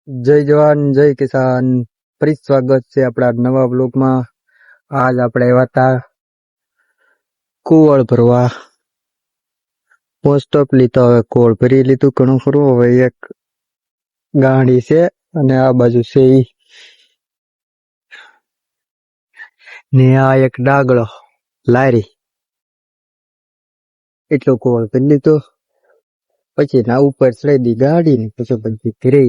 જય જવાન જય કિસાન. ફરી સ્વાગત છે આપણા નવા બ્લોગમાં. આજ આપણે આવ્યા હતા કુવળ ભરવા. મોસ્ટ ઓફ લીધો હવે કુવળ ભરી લીધું ઘણું ખરું. હવે એક ગાંડી છે અને આ બાજુ છે ઈ ને આ એક ડાગલો લારી. એટલો કુવળ ભરી લીધો. પછી ના ઉપર ચડાઈ દી ગાડી ને પછી બધી ઘરે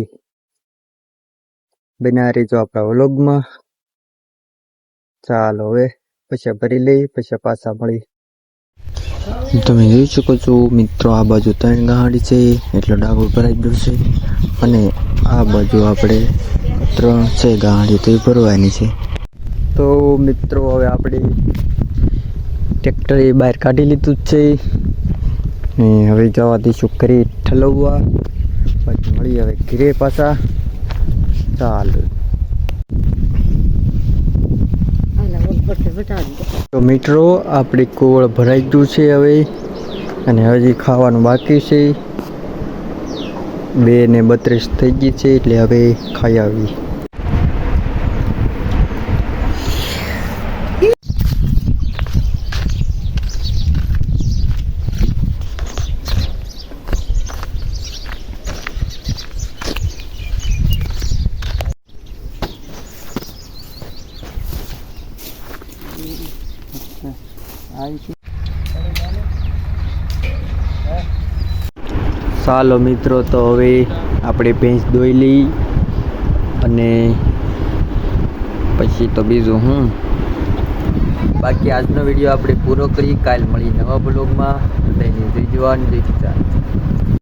બના રહીજો આપણા વ્લોગમાં. ચાલો હવે પછી ભરી લઈ પછી પાછા મળી. તમે જોઈ શકો છો મિત્રો, આ બાજુ 3 ગાડી છે એટલે ડાગો ભરાઈ ગયો છે અને આ બાજુ આપણે 3 છે ગાડી તો એ ભરવાની છે. તો મિત્રો હવે આપણે ટ્રેક્ટર બહાર કાઢી લીધું જ છે ને હવે જવા દઈશું ઘરે ઠલવવા. પછી મળી હવે ઘરે પાછા. ચાલો તો મિત્રો આપણી કુવળ ભરાઈ ગયું છે હવે અને હજી ખાવાનું બાકી છે. 2:32 થઈ ગઈ છે એટલે હવે ખાઈ આવી. ચાલો મિત્રો, તો હવે આપણે ભેંસ દોઈ લઈ અને પછી તો બીજું બાકી આજનો વિડીયો આપણે પૂરો કરી. કાલ મળી નવા બ્લોગમાં. જય જવાન જય કિસાન.